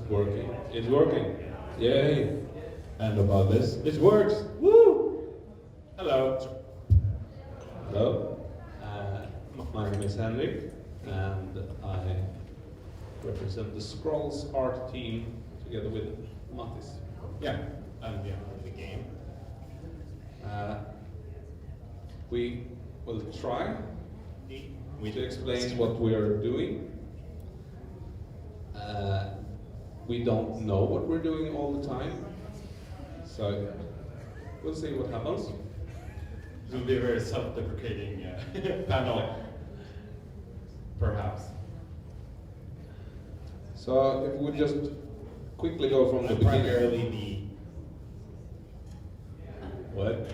working. It's working. Yay. And about this, it works. Woo! Hello. Hello. My name is Henrik, and I represent the Scrolls art team together with Mattis. Yeah, and yeah, the game. We will try to explain what we are doing. We don't know what we're doing all the time, so we'll see what happens. It will be a very self-deprecating panel, perhaps. So if we just quickly go from the beginning. Primarily what?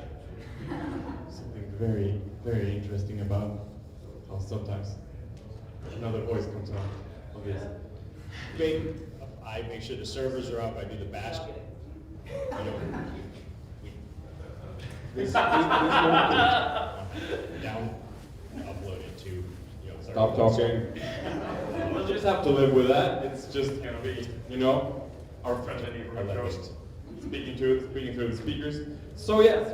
Something very, very interesting about how sometimes another voice comes on. Obvious. I make sure the servers are up. I do the bash. You know, This down, upload it to. Stop talking. We'll just have to live with that. It's just gonna be, our friendly neighborhood ghost speaking through the speakers. So yes,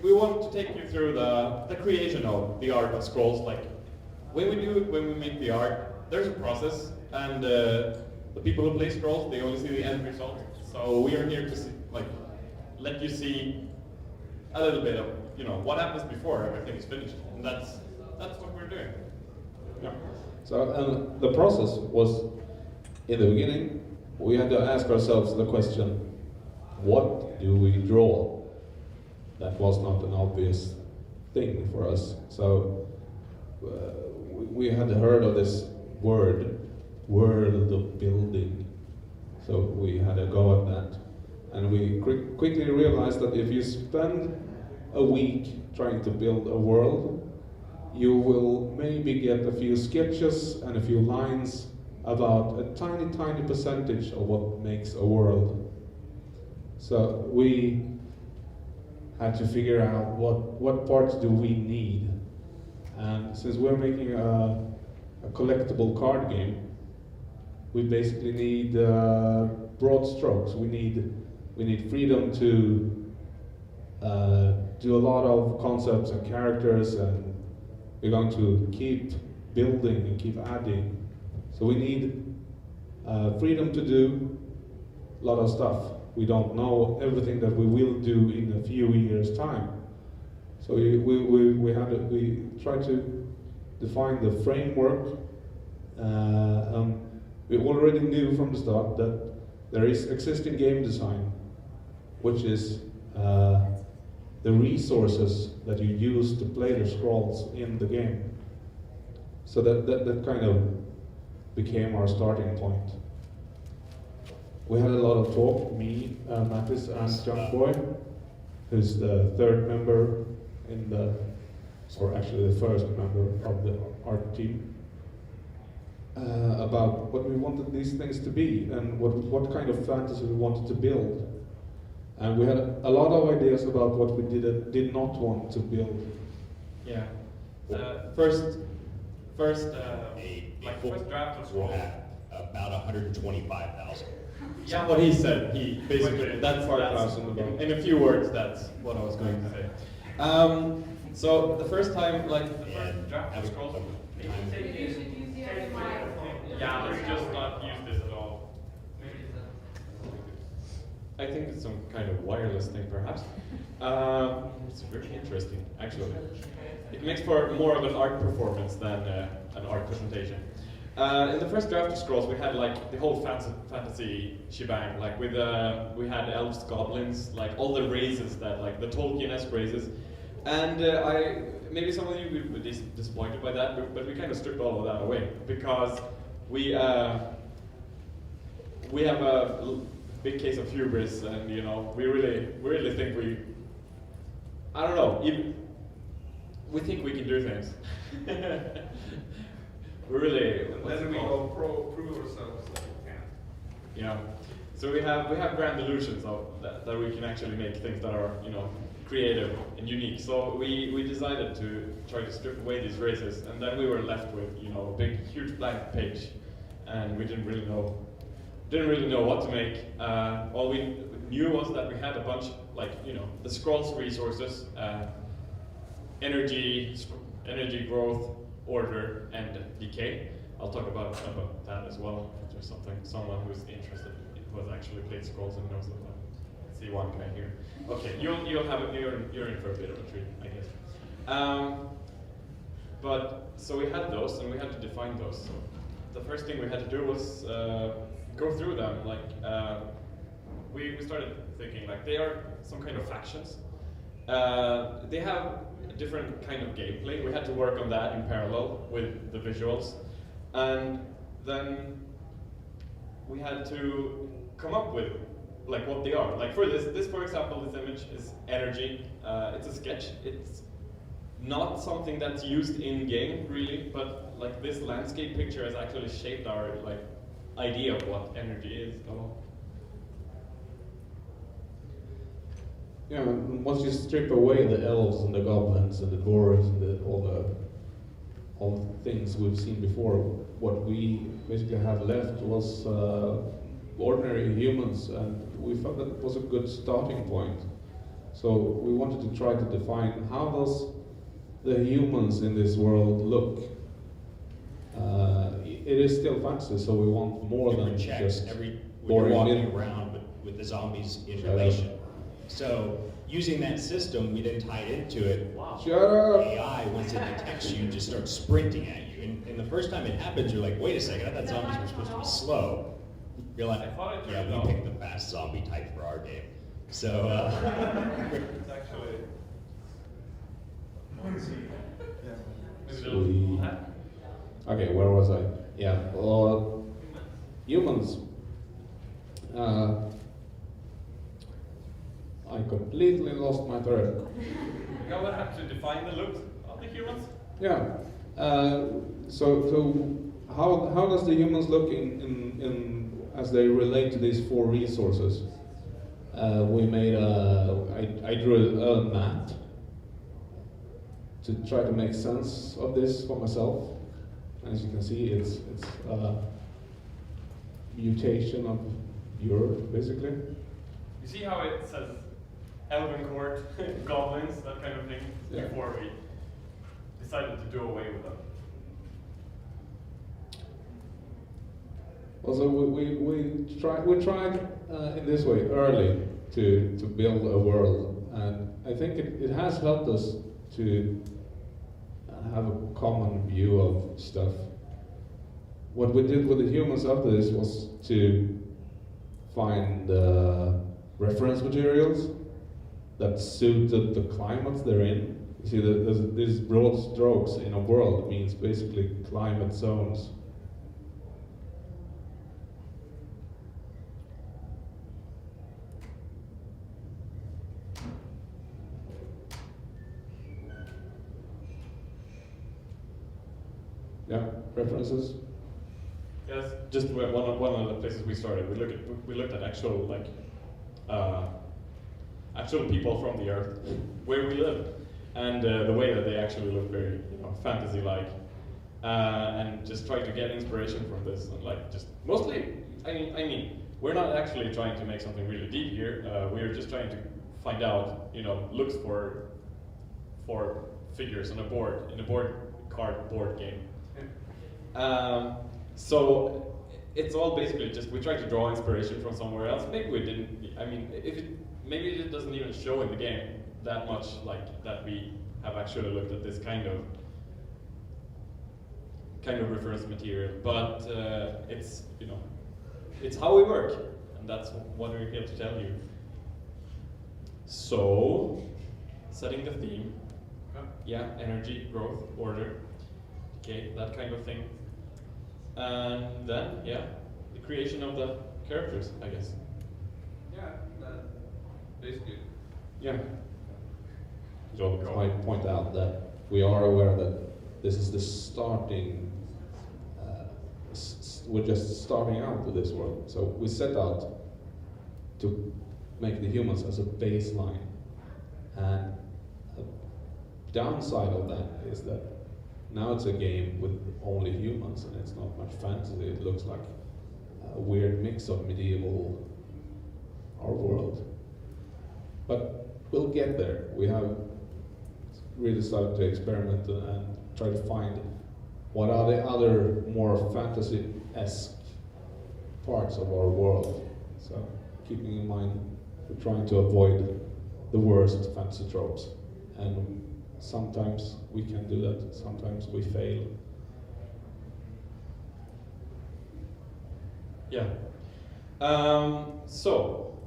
we want to take you through the creation of the art of Scrolls. Like when we make the art, there's a process, and the people who play Scrolls, they only see the end result. So we are here to see, let you see a little bit of what happens before everything is finished, and that's what we're doing. Yeah. So the process was, in the beginning, we had to ask ourselves the question, what do we draw? That was not an obvious thing for us. So we had heard of this world of building. So we had a go at that. And we quickly realized that if you spend a week trying to build a world, you will maybe get a few sketches and a few lines about a tiny percentage of what makes a world. So we had to figure out what parts do we need. And since we're making a collectible card game, we basically need broad strokes. We need freedom to do a lot of concepts and characters, and we're going to keep building and keep adding. So we need freedom to do a lot of stuff. We don't know everything that we will do in a few years' time. So we try to define the framework. We already knew from the start that there is existing game design, which is the resources that you use to play the scrolls in the game. So that kind of became our starting point. We had a lot of talk, me, Mattis, and John Boy, who's the third member or actually the first member of the art team, about what we wanted these things to be and what kind of fantasy we wanted to build. And we had a lot of ideas about what we did not want to build. Yeah. First draft of We'll Scrolls. have about 125,000. Yeah, what he said. He basically that's 5,000 about. in a few words. That's what I was going to say. So the first time, the first draft of Scrolls. Yeah, let's just not use this at all. I think it's some kind of wireless thing, perhaps. It's very interesting, actually. It makes for more of an art performance than an art presentation. In the first draft of Scrolls, we had the whole fantasy shebang. We had elves, goblins, all the races that the Tolkien-esque races. And maybe some of you will be disappointed by that, but we kind of stripped all of that away because we have a big case of hubris, and we really think I don't know, we think we can do things. Then we go prove ourselves that we can. Yeah. So we have grand illusions of that we can actually make things that are creative and unique. So we decided to try to strip away these races, and then we were left with a big huge blank page, and we didn't really know didn't really know what to make. All we knew was that we had a bunch, like, you know, the scrolls resources, energy, growth, order, and decay. I'll talk about that as well. If there's someone who's interested, who has actually played scrolls and knows about it. I see one guy here. Okay, you'll have it. You're in for a bit of a treat, I guess. But so we had those, and we had to define those. So the first thing we had to do was go through them. Like we started thinking like they are some kind of factions. They have a different kind of gameplay. We had to work on that in parallel with the visuals, and then we had to come up with like what they are. Like for this for example, this image is energy. It's a sketch. It's not something that's used in game really, but like this landscape picture has actually shaped our like idea of what energy is. Yeah, and once you strip away the elves and the goblins and the dwarves and all the things we've seen before, what we basically had left was ordinary humans, and we felt that it was a good starting point. So we wanted to try to define how does the humans in this world look. It is still fantasy, so we want more than just when boring you're walking in. around with the zombies in relation. So using that system, we then tied into it. Shut up! AI, once it detects you, just starts sprinting at you. And the first time it happens, you're like, wait a second, I thought zombies were supposed to be slow. You're like, yeah, we picked the fast zombie type for our game. So, It's actually. Okay, where was I? Yeah, well, humans. I completely lost my thread. You will have to define the look of the humans. Yeah. So how does the humans look in as they relate to these four resources? We made I drew a map to try to make sense of this for myself. As you can see, it's a mutation of Europe, basically. You see how it says Elven Court, goblins, that kind of thing, Yeah. before we decided to do away with them. Also, we tried in this way early to build a world, and I think it has helped us to have a common view of stuff. What we did with the humans after this was to find reference materials that suited the climates they're in. You see, these broad strokes in a world means basically climate zones. Yeah, references. Yes, just one of the places we started. We looked at actual like actual people from the earth where we live, and the way that they actually look very fantasy-like, and just try to get inspiration from this. And like just mostly, I mean, we're not actually trying to make something really deep here. We're just trying to find out looks for figures on a board in a board game. So it's all basically just we try to draw inspiration from somewhere else. Maybe we didn't. I mean, maybe it doesn't even show in the game that much, like that we have actually looked at this kind of reference material. But it's it's how we work, and that's what we're here to tell you. So, setting the theme, yeah, energy, growth, order, decay, that kind of thing. And then, yeah, the creation of the characters, I guess. Yeah, basically. Yeah. So I point out that we are aware that this is the starting, we're just starting out with this world. So we set out to make the humans as a baseline. And a downside of that is that now it's a game with only humans, and it's not much fantasy. It looks like a weird mix of medieval, our world. But we'll get there. We have really started to experiment and try to find what are the other more fantasy-esque parts of our world. So keeping in mind, we're trying to avoid the worst fantasy tropes. And sometimes we can do that, sometimes we fail. Yeah. So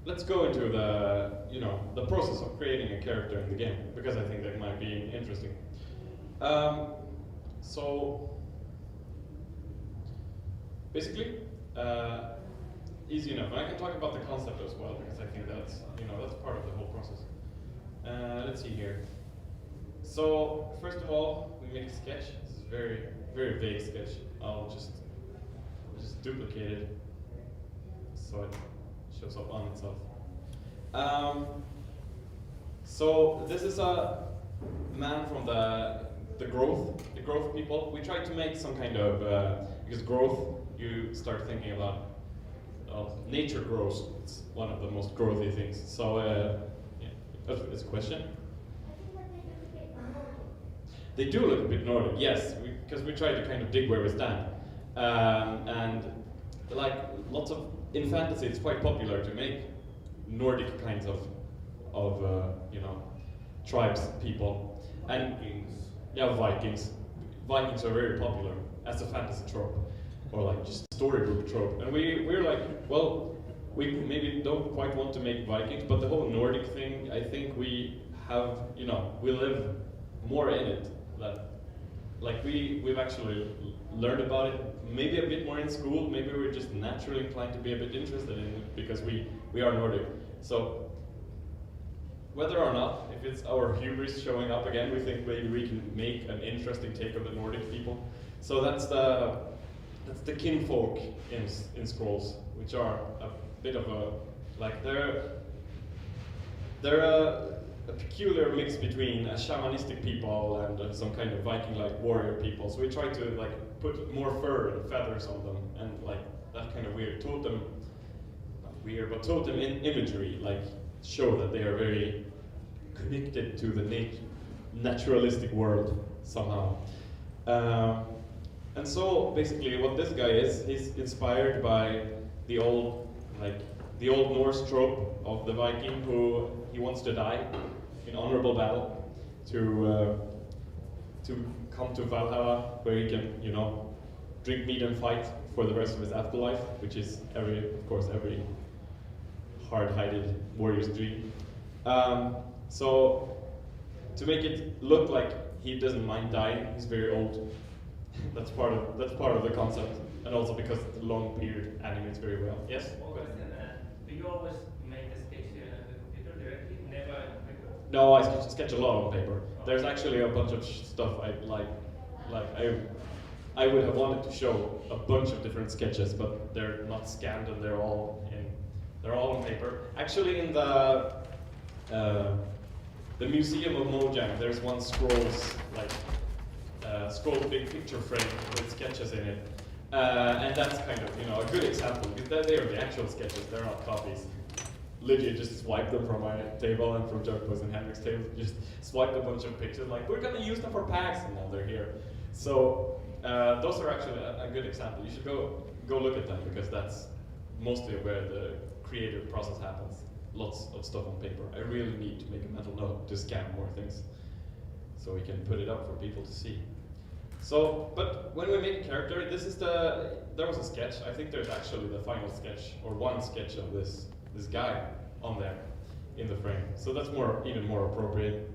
let's go into the process of creating a character in the game, because I think that might be interesting. So basically, easy enough. And I can talk about the concept as well, because I think that's that's part of the whole process. Let's see here. So first of all, we make a sketch. This is a very, very vague sketch. I'll just duplicate it so it shows up on itself. So this is a man from the growth people. We tried to make some kind of because growth, you start thinking about nature grows. It's one of the most growthy things. So yeah, that's a question. They do look a bit Nordic, yes, because we tried to kind of dig where we stand. And like lots of, in fantasy it's quite popular to make Nordic kinds of tribes, people. And yeah, Vikings. Vikings are very popular as a fantasy trope, or like just storybook trope. And we're like, well, we maybe don't quite want to make Vikings, but the whole Nordic thing, I think we have, we live more in it. That, like we've actually learned about it, maybe a bit more in school, maybe we're just naturally inclined to be a bit interested in it because we are Nordic. So whether or not, if it's our hubris showing up again, we think maybe we can make an interesting take of the Nordic people. So that's the kinfolk in Scrolls, which are a bit of a, like they're a peculiar mix between a shamanistic people and some kind of Viking-like warrior people. So we try to like put more fur and feathers on them, and like that kind of weird totem, not weird, but totem imagery, like show that they are very connected to the naturalistic world somehow. And so basically what this guy is, he's inspired by the old Norse trope of the Viking who he wants to die in honorable battle to come to Valhalla, where he can, drink meat and fight for the rest of his afterlife, which is of course every hard-hearted warrior's dream. So to make it look like he doesn't mind dying, he's very old. That's part of the concept, and also because the long beard animates very well. Yes. Do you always make the sketch on the computer directly? Never on paper? No, I sketch a lot on paper. There's actually a bunch of stuff I like. I would have wanted to show a bunch of different sketches, but they're not scanned and they're all on paper. Actually, in the Museum of Mojang, there's one Scrolls big picture frame with sketches in it. And that's kind of, a good example, because they are the actual sketches, they're not copies. Literally just swiped them from my table and from Jörg's and Henrik's table, just swiped a bunch of pictures, like, we're gonna use them for packs, and now they're here. So, those are actually a good example. You should go look at them, because that's mostly where the creative process happens. Lots of stuff on paper. I really need to make a mental note to scan more things, so we can put it up for people to see. So, but when we make a character, there was a sketch. I think there's actually the final sketch, or one sketch of this guy on there in the frame. So that's even more appropriate.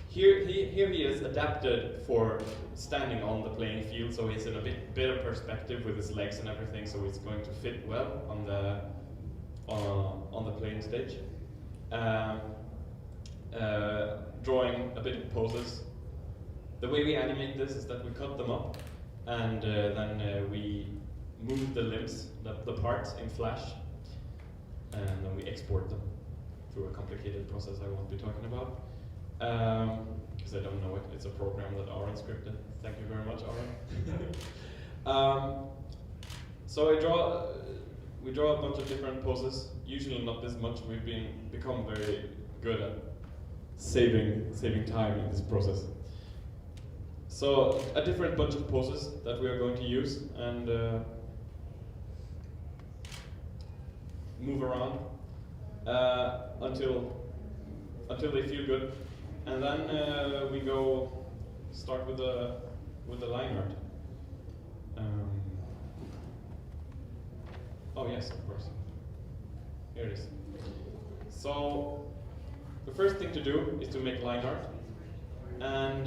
Here he is adapted for standing on the playing field, so he's in a bit of perspective with his legs and everything, so it's going to fit well on the playing stage. Drawing a bit of poses. The way we animate this is that we cut them up, and then we move the limbs, the parts in Flash, and then we export them through a complicated process I won't be talking about, because I don't know it. It's a program that Aaron scripted. Thank you very much, So we draw a bunch of different poses. Usually not this much. We've become very good at saving time in this process. So a different bunch of poses that we are going to use and move around until they feel good, and then we go start with the line art. Oh yes, of course. Here it is. So the first thing to do is to make line art, and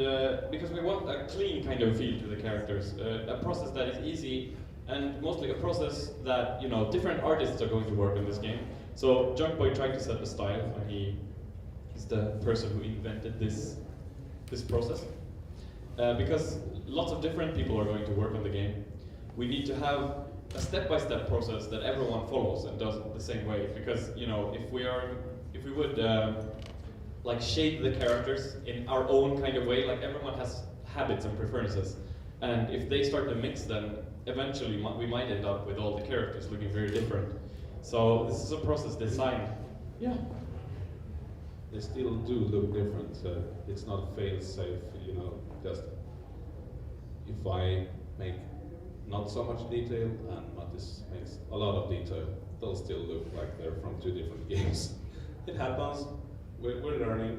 because we want a clean kind of feel to the characters, a process that is easy, and mostly a process that different artists are going to work on this game. So Junkboy tried to set the style, and he's the person who invented this process. Because lots of different people are going to work on the game, we need to have a step-by-step process that everyone follows and does it the same way. Because if we would like shape the characters in our own kind of way, like everyone has habits and preferences, and if they start to mix, then eventually we might end up with all the characters looking very different. So this is a process designed. Yeah. They still do look different. It's not fail-safe, just if I make not so much detail and Mattis makes a lot of detail, they'll still look like they're from two different games. It happens. We're learning.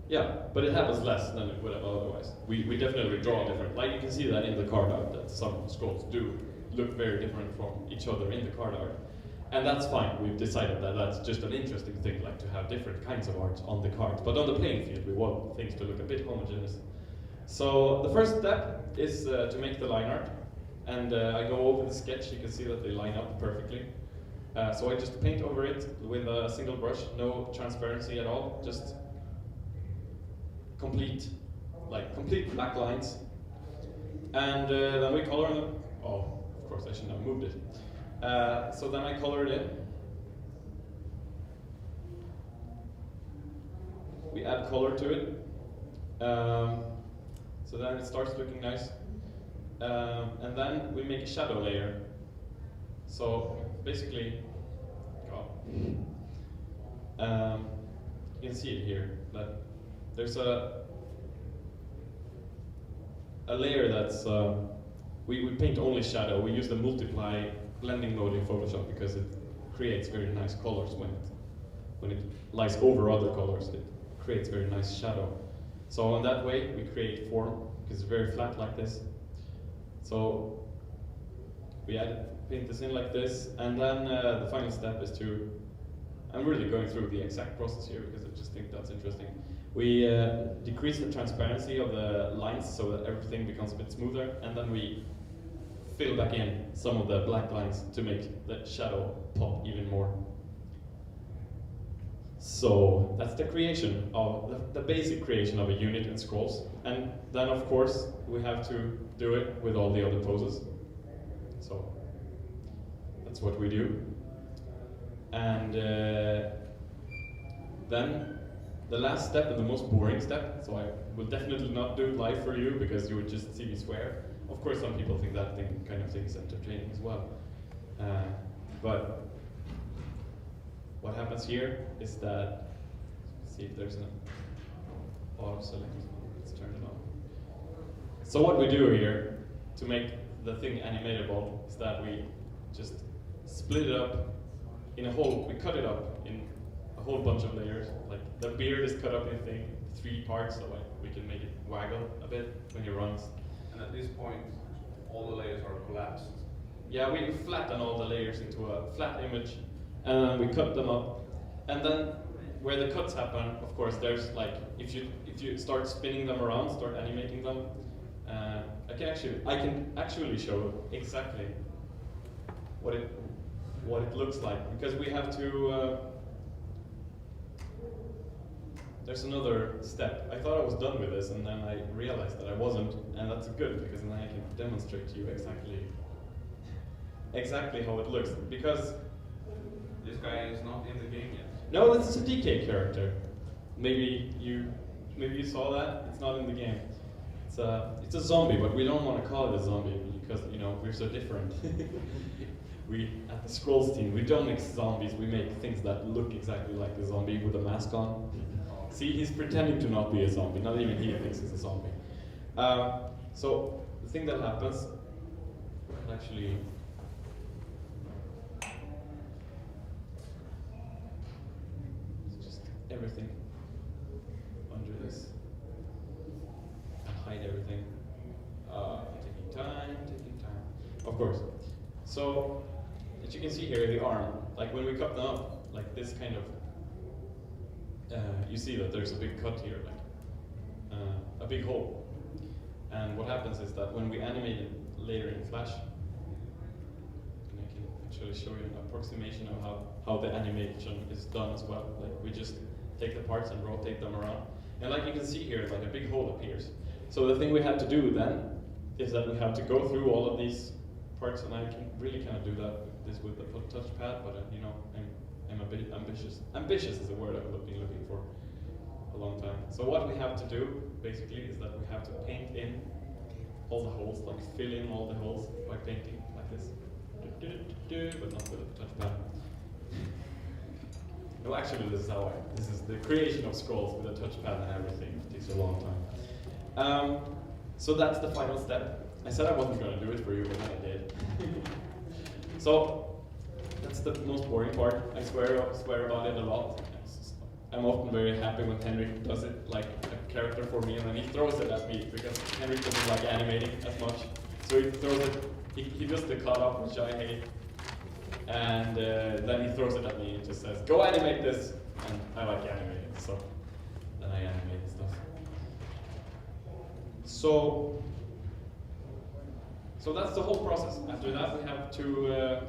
Yeah, but it happens less than it would have otherwise. We definitely draw different. Like you can see that in the card art, that some scrolls do look very different from each other in the card art. And that's fine. We've decided that that's just an interesting thing, like to have different kinds of art on the cards. But on the playing field, we want things to look a bit homogeneous. So the first step is to make the line art. And I go over the sketch. You can see that they line up perfectly. So I just paint over it with a single brush, no transparency at all, just complete black lines. And then we color them. Oh, of course I shouldn't have moved it. So then I color it in. We add color to it. So then it starts looking nice. And then we make a shadow layer. So basically, you can see it here, that there's a layer that's, we paint only shadow. We use the multiply blending mode in Photoshop because it creates very nice colors when it lies over other colors. It creates very nice shadow. So in that way we create form because it's very flat like this. So we paint this in like this, and then the final step is to, I'm really going through the exact process here because I just think that's interesting. We decrease the transparency of the lines so that everything becomes a bit smoother, and then we fill back in some of the black lines to make the shadow pop even more. So that's the creation of the basic creation of a unit in Scrolls, and then of course we have to do it with all the other poses. So that's what we do, and then the last step and the most boring step. So I will definitely not do it live for you because you would just see me swear. Of course, some people think that kind of thing is entertaining as well. But what happens here is that, let's see if there's an auto select. Let's turn it on. So what we do here to make the thing animatable is that we just split it up in a whole, we cut it up in a whole bunch of layers. Like the beard is cut up in 3 parts, so we can make it waggle a bit when he runs. And at this point, all the layers are collapsed. Yeah, we flatten all the layers into a flat image, and we cut them up. And then where the cuts happen, of course, there's like, if you start spinning them around, start animating them, I can actually show exactly what it looks like, because we have to. There's another step. I thought I was done with this, and then I realized that I wasn't, and that's good because then I can demonstrate to you exactly how it looks. Because this guy is not in the game yet. no, this is a DK character. Maybe you saw that. It's not in the game. It's it's a zombie, but we don't want to call it a zombie because we're so different. We at the Scrolls team, we don't make zombies. We make things that look exactly like the zombie with a mask on. See, he's pretending to not be a zombie. Not even he thinks he's a zombie. So the thing that happens, actually. It's just everything under this. Hide everything. Taking time. Of course. So, as you can see here, the arm, like when we cut them up, like this kind of, you see that there's a big cut here, like a big hole. And what happens is that when we animate it later in Flash, and I can actually show you an approximation of how the animation is done as well. Like we just take the parts and rotate them around. And like you can see here, like a big hole appears. So the thing we have to do then is that we have to go through all of these parts, and I can really kind of do this with the touchpad, but I'm a bit ambitious. Ambitious is a word I've been looking for a long time. So what we have to do basically is that we have to paint in all the holes, like fill in all the holes by painting like this, but not with a touchpad. No, actually, this is the creation of Scrolls with a touchpad and everything. It takes a long time. So that's the final step. I said I wasn't going to do it for you, but I did. So that's the most boring part. I swear about it a lot. I'm often very happy when Henrik does it, like a character for me, and then he throws it at me because Henrik doesn't like animating as much. So he throws it. He does the cut up, which I hate, and then he throws it at me and just says, "Go animate this," and I like animating, so then I animate stuff. So that's the whole process. After that, we have to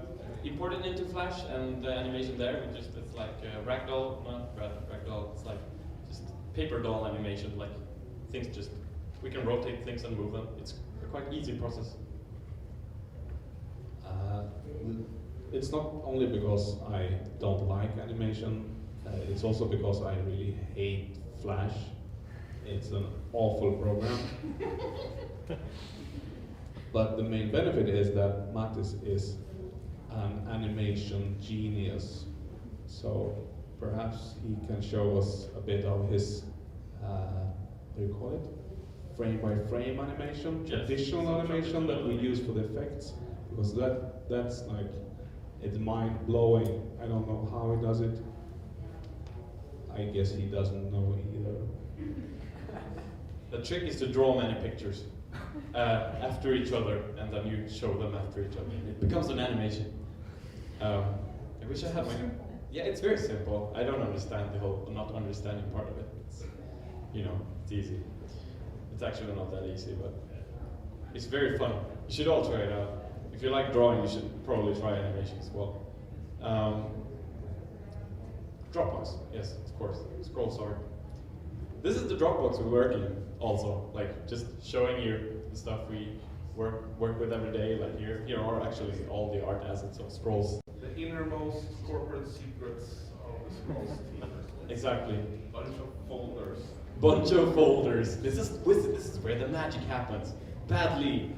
import it into Flash, and the animation there, it's like ragdoll, not ragdoll, it's like just paper doll animation, like things we can rotate things and move them. It's a quite easy process. It's not only because I don't like animation, it's also because I really hate Flash. It's an awful program. But the main benefit is that Mattis is an animation genius. So perhaps he can show us a bit of his, what do you call it? Frame-by-frame animation, yes. traditional animation that we use for the effects. Because that's like, it's mind-blowing. I don't know how he does it. I guess he doesn't know either. The trick is to draw many pictures after each other, and then you show them after each other. It becomes an animation. I wish I had my... Yeah, it's very simple. I don't understand the whole not understanding part of it. It's, it's easy. It's actually not that easy, but it's very fun. You should all try it out. If you like drawing, you should probably try animation as well. Dropbox, yes, of course. Scroll sort. This is the Dropbox we work in also, like just showing you the stuff we work with every day. Like here are actually all the art assets of Scrolls. The innermost corporate secrets of the Scrolls team. Exactly. Bunch of folders. Bunch of folders. This is where the magic happens. Badly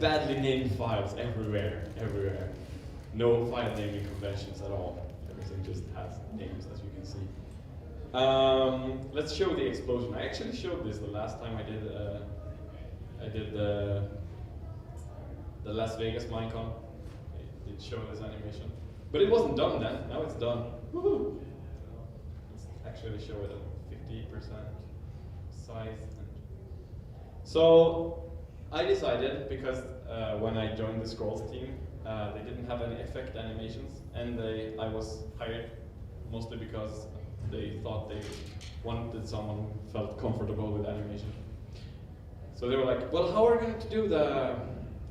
named files everywhere. No file naming conventions at all. Everything just has names, as you can see. Let's show the explosion. I actually showed this the last time I did the Las Vegas MineCon. I did show this animation, but it wasn't done then. Now it's done. Woohoo! Let's actually show it at 50% size. So I decided, because when I joined the Scrolls team, they didn't have any effect animations, and I was hired mostly because they thought they wanted someone who felt comfortable with animation. So they were like, well, how are we going to do the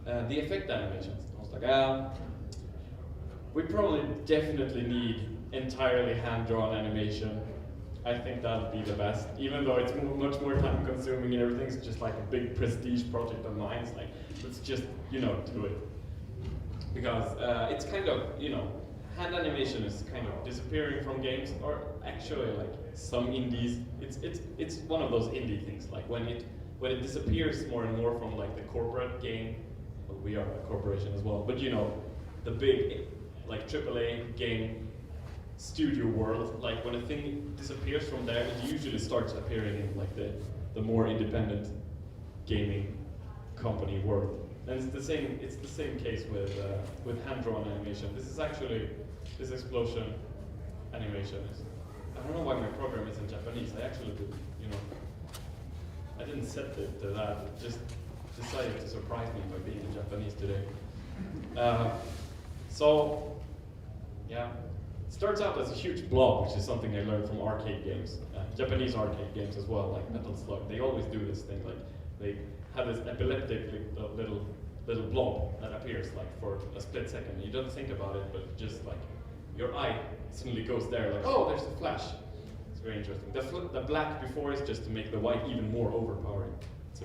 effect animations? I was like, we probably definitely need entirely hand-drawn animation. I think that'll be the best, even though it's much more time-consuming and everything's just like a big prestige project of mine. It's like, let's just, do it. Because it's kind of, hand animation is kind of disappearing from games, or actually like some indies. It's one of those indie things. Like when when it disappears more and more from like the corporate game, well, we are a corporation as well, but you know, the big like AAA game studio world, like when a thing disappears from there, it usually starts appearing in like the more independent gaming company world. And it's the same case with hand-drawn animation. This is actually, this explosion animation is, I don't know why my program is in Japanese. I actually did, you know, I didn't set it to that. It just decided to surprise me by being in Japanese today. So, yeah. It starts out as a huge blob, which is something I learned from arcade games, Japanese arcade games as well, like Metal Slug. They always do this thing, like they have this epileptic little blob that appears like for a split second. You don't think about it, but just like your eye suddenly goes there, like, oh, there's a flash. It's very interesting. The black before is just to make the white even more overpowering. It's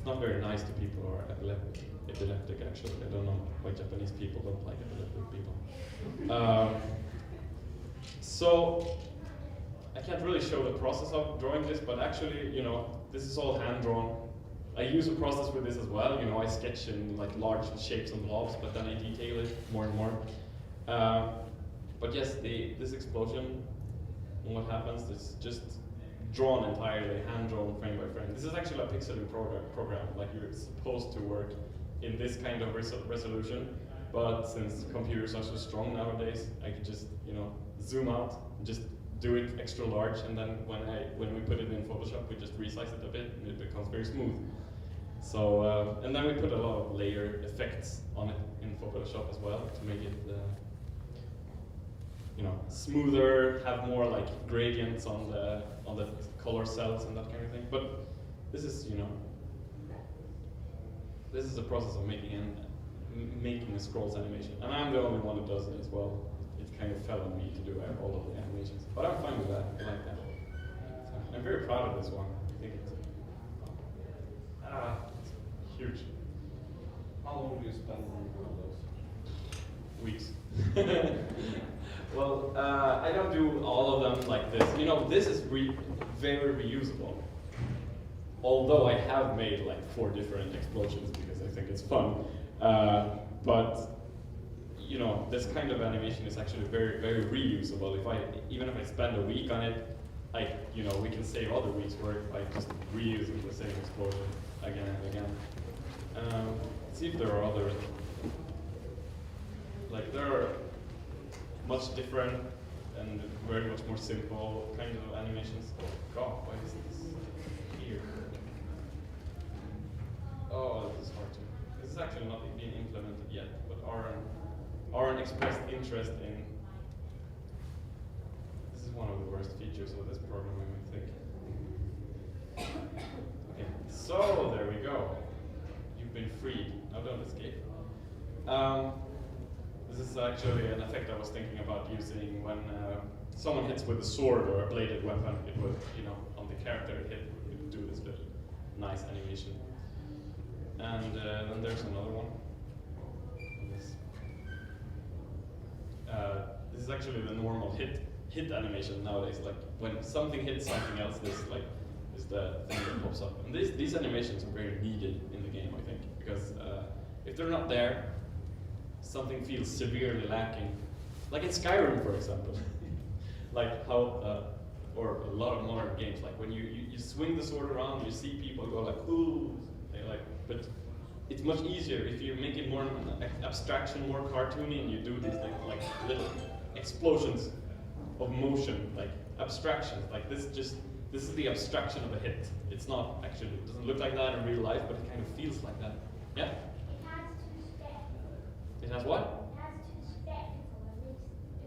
not very nice to people who are epileptic actually. I don't know why Japanese people don't like epileptic people. So I can't really show the process of drawing this, but actually, you know, this is all hand drawn. I use a process with this as well. You know, I sketch in like large shapes and blobs, but then I detail it more and more. But yes, this explosion, and what happens is just drawn entirely, hand drawn frame by frame. This is actually a pixelated program. Like you're supposed to work in this kind of resolution, but since computers are so strong nowadays, I can just, you know, zoom out, just do it extra large, and then when we put it in Photoshop, we just resize it a bit, and it becomes very smooth. So, and then we put a lot of layer effects on it in Photoshop as well to make it, you know, smoother, have more like gradients on the color cells and that kind of thing. But this is, you know, this is the process of making a scrolls animation, and I'm the only one who does it as well. It kind of fell on me to do all of the animations, but I'm fine with that. I like that. So I'm very proud of this one. I think it's huge. How long do you spend on those? Weeks. Well, I don't do all of them like this. You know, this is very reusable. Although I have made like 4 different explosions because I think it's fun. But you know, this kind of animation is actually very, very reusable. Even if I spend a week on it, you know, we can save other weeks' work by just reusing the same explosion again and again. Let's see if there are other, like there are much different and very much more simple kind of animations. Oh God, why is this here? Oh, this is hard to. This is actually not being implemented yet, but Aaron expressed interest in. This is one of the worst features of this program, I might think. Okay, so there we go. You've been freed. Now don't escape. This is actually an effect I was thinking about using when someone hits with a sword or a bladed weapon. It would, you know, on the character it would do this little nice animation. And then there's another one. This is actually the normal hit animation nowadays. Like when something hits something else, this is the thing that pops up. And these animations are very needed in the game, I think, because if they're not there, something feels severely lacking. Like in Skyrim, for example. Like how, or a lot of modern games, like when you swing the sword around, you see people go like, ooh, but it's much easier if you make it more abstraction, more cartoony, and you do these like little explosions of motion, like abstractions. Like this is the abstraction of a hit. It's not actually, it doesn't look like that in real life, but it kind of feels like that. Yeah? It has 2 steps. It has what? It has 2 steps.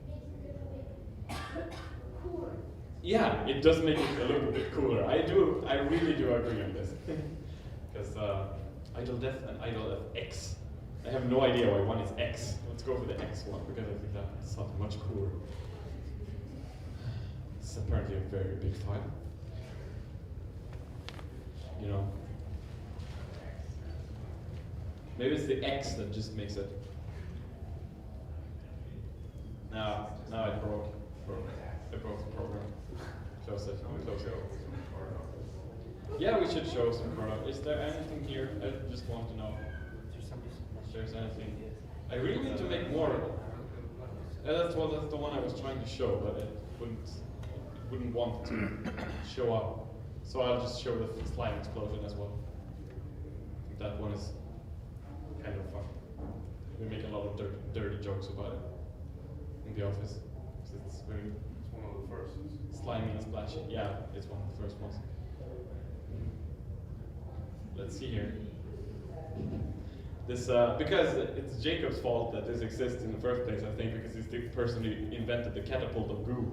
It makes it a little bit cooler. Yeah, it does make it a little bit cooler. I really do agree on this. Because idle def and idle x. I have no idea why one is x. Let's go for the x one, because I think that sounds much cooler. It's apparently a very big file. You know. Maybe it's the x that just makes it. Now I broke the program. Close it. Close it. Yeah, we should show some product. Is there anything here? I just want to know if there's anything. I really need to make more. That's the one I was trying to show, but it wouldn't want to show up. So I'll just show the slime explosion as well. I think that one is kind of fun. We make a lot of dirty jokes about it in the office. It's very It's one of the first. slimy and splashy. Yeah, it's one of the first ones. Let's see here. This because it's Jacob's fault that this exists in the first place, I think, because he's the person who invented the catapult of goo.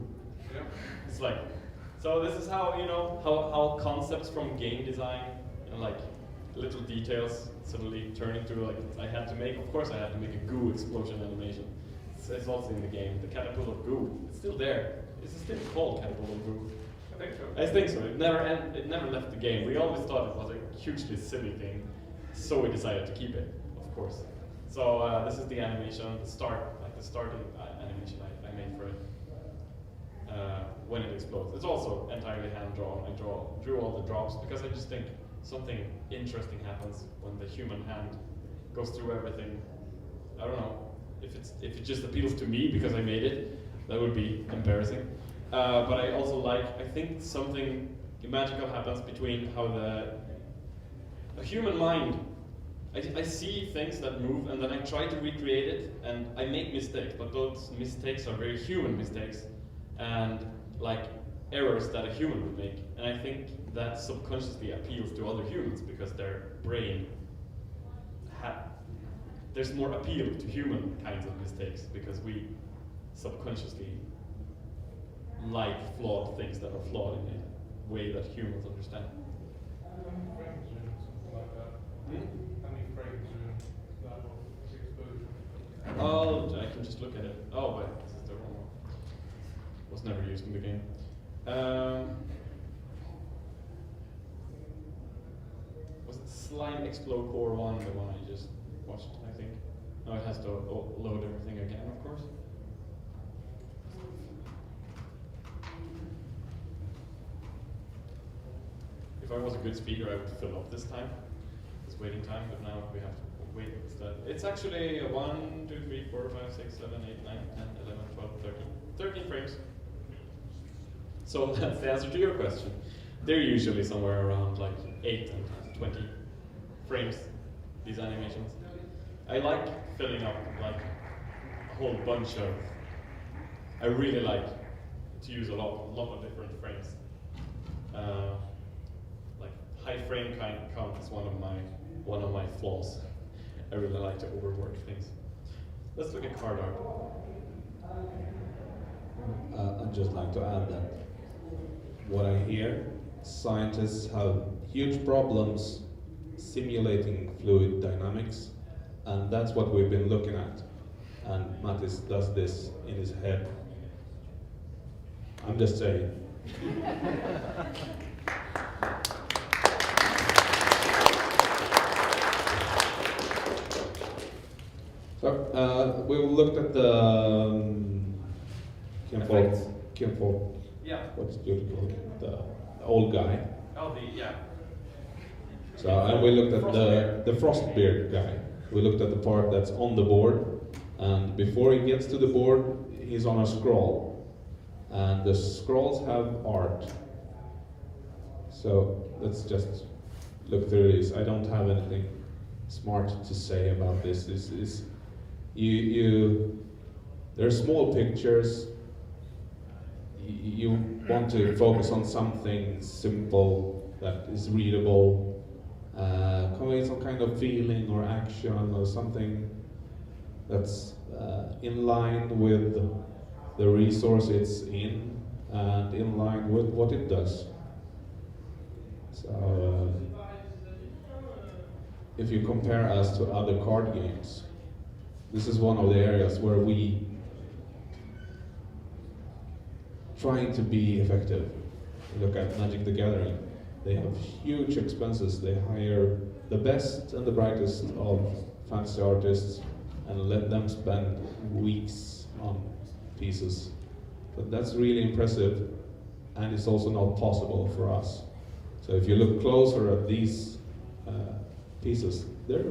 Yeah. It's like, so this is how, you know, how concepts from game design and like little details suddenly turn into like, of course I had to make a goo explosion animation. It's also in the game, the catapult of goo. It's still there. Is it still called catapult of goo? I think so. I think so. It never left the game. We always thought it was a hugely silly thing, so we decided to keep it, of course. So this is the animation, the starting animation I made for it when it explodes. It's also entirely hand drawn. I drew all the drops because I just think something interesting happens when the human hand goes through everything. I don't know if it just appeals to me because I made it. That would be embarrassing. But I also I think something magical happens between how a human mind, I see things that move and then I try to recreate it and I make mistakes, but those mistakes are very human mistakes and like errors that a human would make. And I think that subconsciously appeals to other humans because their brain there's more appeal to human kinds of mistakes because we subconsciously like flawed things that are flawed in a way that humans understand. How many frames are in something like that? How many frames are in that exposure? Oh, I can just look at it. Oh, but this is the wrong one. Was never used in the game. Was it Slime Explode Core 1, the one I just watched, I think? Now it has to load everything again, of course. If I was a good speaker, I would fill up this time, this waiting time, but now we have to wait instead. It's actually 1, 2, 3, 4, 5, 6, 7, 8, 9, 10, 11, 12, 13. 13 frames. So that's the answer to your question. They're usually somewhere around like 8 and 20 frames, these animations. I like filling up like a whole bunch of, I really like to use a lot of different frames. Like high frame count is one of my flaws. I really like to overwork things. Let's look at card art. I'd just like to add that what I hear, scientists have huge problems simulating fluid dynamics, and that's what we've been looking at. And Mattis does this in his head. I'm just saying. So we looked at the Kimfo. Yeah. What's beautiful? The old guy. Oh, yeah. So and we looked at the Frostbeard guy. We looked at the part that's on the board, and before he gets to the board, he's on a scroll, and the scrolls have art. So let's just look through this. I don't have anything smart to say about this. This is they're small pictures. You want to focus on something simple that is readable, convey some kind of feeling or action or something that's in line with the resource it's in and in line with what it does. So if you compare us to other card games, this is one of the areas where we trying to be effective. Look at Magic the Gathering. They have huge expenses. They hire the best and the brightest of fantasy artists and let them spend weeks on pieces. But that's really impressive, and it's also not possible for us So if you look closer at these pieces, they're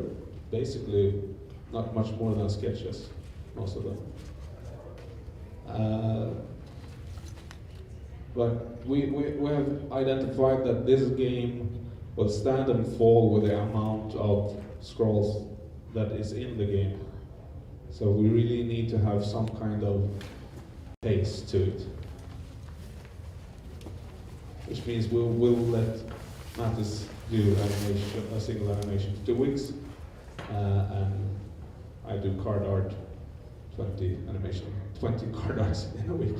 basically not much more than sketches, most of them. But we have identified that this game will stand and fall with the amount of scrolls that is in the game. So we really need to have some kind of pace to it. Which means we'll let Mattis do animation, a single animation for 2 weeks, and I do card art, 20 card arts in a week.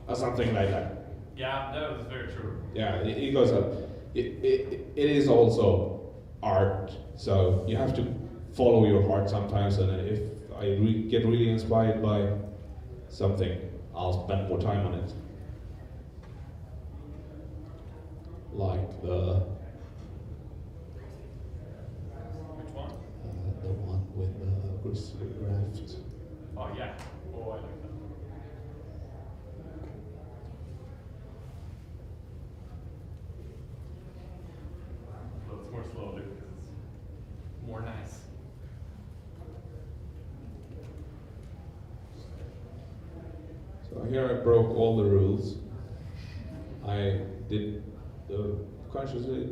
Or something like that. Yeah, that was very true. Yeah, it goes up. It is also art, so you have to follow your heart sometimes, and if I get really inspired by something, I'll spend more time on it. Like the... Which one? The one with the grizzly raft. Oh yeah. Oh, I like that. So it's more slowly because it's more nice. So here I broke all the rules. I consciously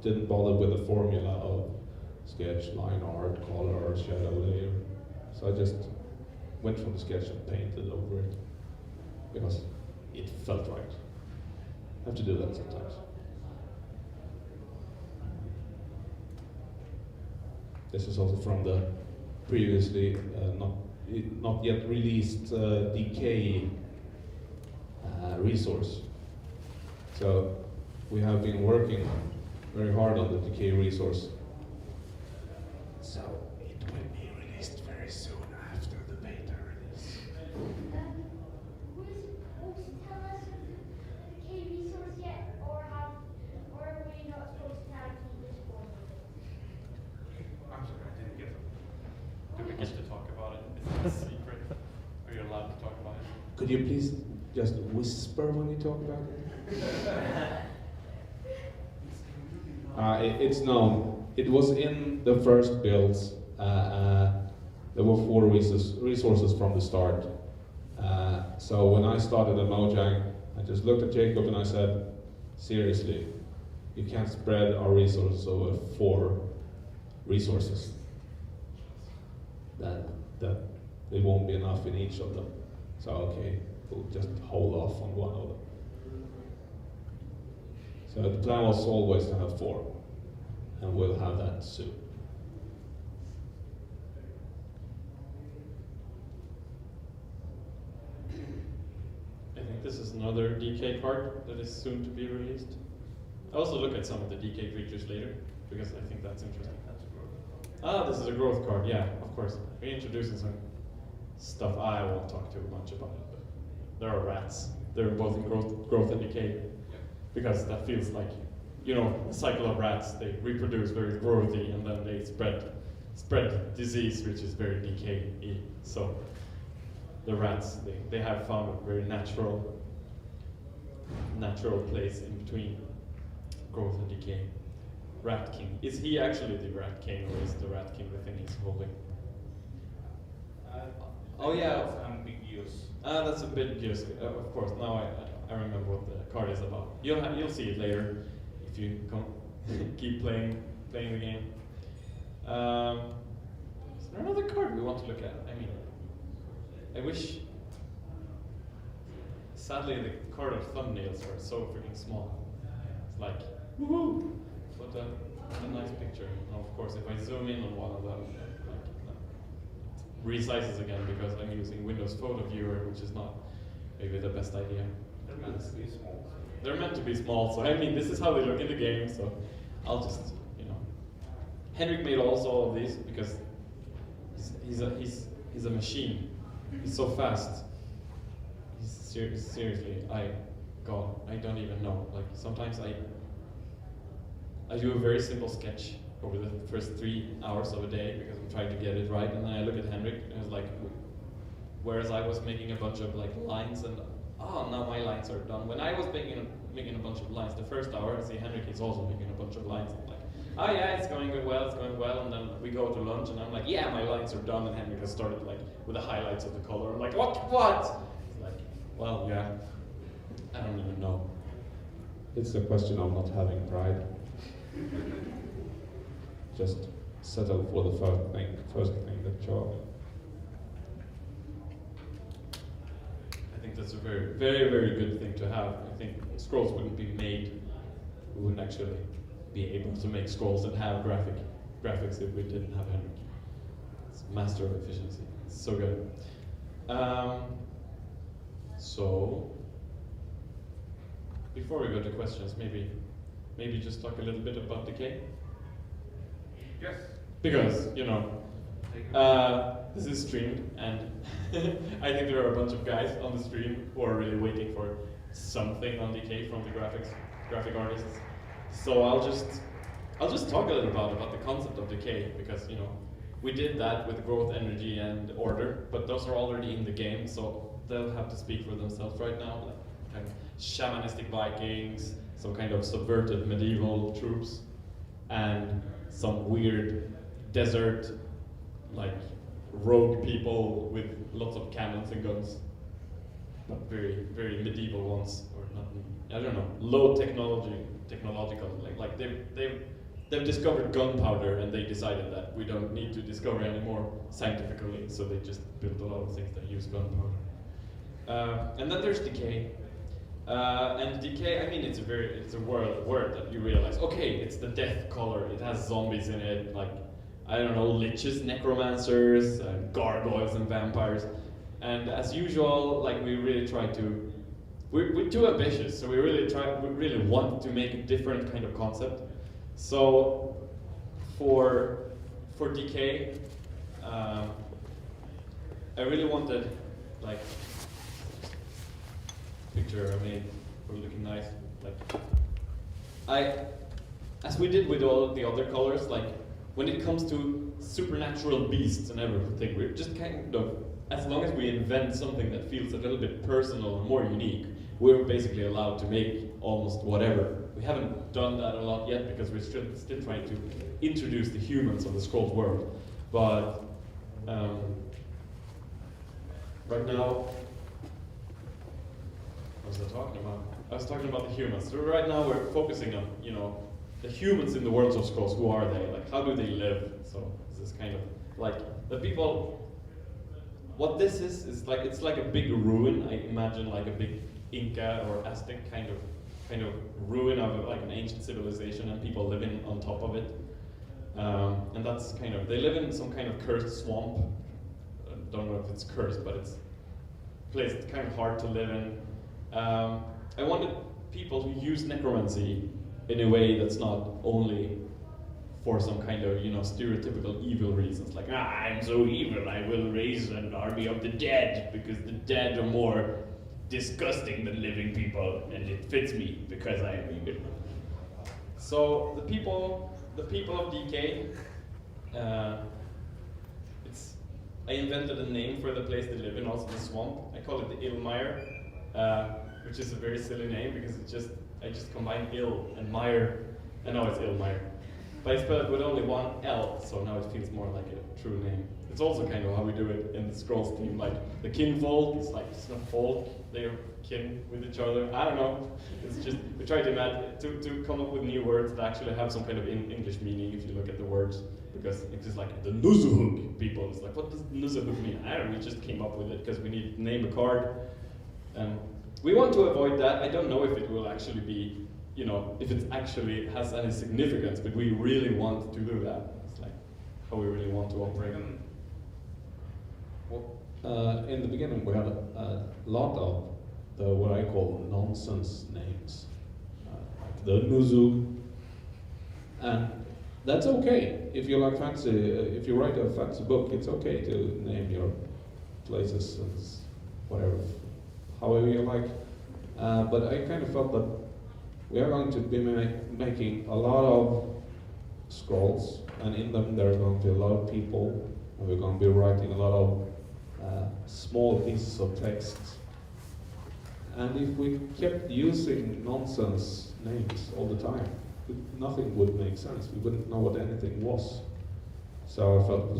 didn't bother with the formula of sketch, line art, color, shadow layer. So I just went from the sketch and painted over it because it felt right. I have to do that sometimes. This is also from the previously not yet released decay resource. So we have been working very hard on the decay resource. So it will be released very soon after the beta release. Were you supposed to tell us the key resource yet, or were we not supposed to now keep this one? I'm sorry, I didn't get it. Do we get to talk about it? Is it a secret? Are you allowed to talk about it? Could you please just whisper when you talk about it? It's known. It was in the first builds. There were 4 resources from the start. So when I started at Mojang, I just looked at Jacob and I said, seriously, you can't spread our resources over 4 resources. That it won't be enough in each of them. So okay, we'll just hold off on one of them. So the plan was always to have 4, and we'll have that soon. I think this is another DK card that is soon to be released. I also look at some of the DK creatures later, because I think that's interesting. This is a growth card, yeah, of course. We're introducing some stuff. I won't talk too much about it, but there are rats. They're both in growth and decay, because that feels like, you know, the cycle of rats. They reproduce very growthy, and then they spread disease, which is very decay-y. So the rats, they have found a very natural place in between growth and decay. Rat King. Is he actually the Rat King, or is the Rat King the thing he's holding? Oh yeah. That's ambiguous. That's ambiguous. Of course. Now I remember what the card is about. You'll see it later if you keep playing the game. Is there another card we want to look at? I mean, I wish. Sadly, the card of thumbnails are so freaking small. It's like, woohoo! What a nice picture. Now, of course, if I zoom in on one of them, resizes again because I'm using Windows Photo Viewer, which is not maybe the best idea. They're meant to be small. They're meant to be small, so I mean, this is how they look in the game, so I'll just, you know. Henrik made also all of these because he's a machine. He's so fast. Seriously, I don't even know. Like, sometimes I do a very simple sketch over the first 3 hours of a day because I'm trying to get it right, and then I look at Henrik and it's like, whereas I was making a bunch of like lines and oh, now my lines are done. When I was making a bunch of lines the first hour, I see Henrik is also making a bunch of lines. I'm like, oh yeah, it's going well, and then we go to lunch, and I'm like, yeah, my lines are done, and Henrik has started like with the highlights of the color. I'm like, what? He's like, well, yeah, I don't even know. It's a question of not having pride. Just settle for the first thing that shows up. I think that's a very, very, very good thing to have. I think scrolls wouldn't be made, we wouldn't actually be able to make scrolls and have graphics if we didn't have Henrik. It's a master of efficiency. It's so good. So, before we go to questions, maybe just talk a little bit about decay. Yes. Because, you know, this is streamed, and I think there are a bunch of guys on the stream who are really waiting for something on decay from the graphic artists. So I'll just talk a little about the concept of decay, because, you know, we did that with growth, energy, and order, but those are already in the game, so they'll have to speak for themselves right now. Like kind of shamanistic Vikings, some kind of subverted medieval troops, and some weird desert, like rogue people with lots of cannons and guns, but very, very medieval ones, or not, I don't know, low technological, like they've discovered gunpowder, and they decided that we don't need to discover anymore scientifically, so they just built a lot of things that use gunpowder. And then there's decay. And decay, I mean, it's a word that you realize, okay, it's the death color, it has zombies in it, like, I don't know, liches, necromancers, gargoyles and vampires. And as usual, like, we really try to, we're too ambitious, so we really want to make a different kind of concept. So, for decay, I really wanted, like, picture I made for looking nice. Like, as we did with all the other colors, like, when it comes to supernatural beasts and everything, we're just kind of, as long as we invent something that feels a little bit personal and more unique, we're basically allowed to make almost whatever. We haven't done that a lot yet because we're still trying to introduce the humans of the Scrolls world. But right now, what was I talking about? I was talking about the humans. So right now we're focusing on, you know, the humans in the worlds of Scrolls. Who are they? Like, how do they live? So this is kind of like the people. What this is like, it's like a big ruin. I imagine like a big Inca or Aztec kind of ruin of like an ancient civilization, and people living on top of it. And that's kind of, they live in some kind of cursed swamp. I don't know if it's cursed, but it's a place that's kind of hard to live in. I wanted people who use necromancy in a way that's not only for some kind of, you know, stereotypical evil reasons, like, I'm so evil, I will raise an army of the dead, because the dead are more disgusting than living people, and it fits me, because I am evil. So, the people of Decay, I invented a name for the place they live in, also the swamp. I call it the Illmire, which is a very silly name, because I just combine ill and mire. I know it's Illmire, but I spell it with only one L, so now it feels more like a true name. It's also kind of how we do it in the Scrolls team, like the kinfolk, it's not folk, they're kin with each other. I don't know. It's just, we try to come up with new words that actually have some kind of English meaning if you look at the words. Because it's just like the Nuzahug people, it's like, what does Nuzahug mean? I don't know, we just came up with it because we need to name a card. We want to avoid that. I don't know if it will actually be, you know, if it actually has any significance, but we really want to do that. It's like how we really want to operate. Well, in the beginning we had a lot of what I call nonsense names, like the Nuzug, and that's okay. If you like fancy, if you write a fancy book, it's okay to name your places and whatever, however you like. But I kind of felt that we are going to be making a lot of scrolls, and in them there are going to be a lot of people, and we're going to be writing a lot of small pieces of text. And if we kept using nonsense names all the time, nothing would make sense. We wouldn't know what anything was. So I felt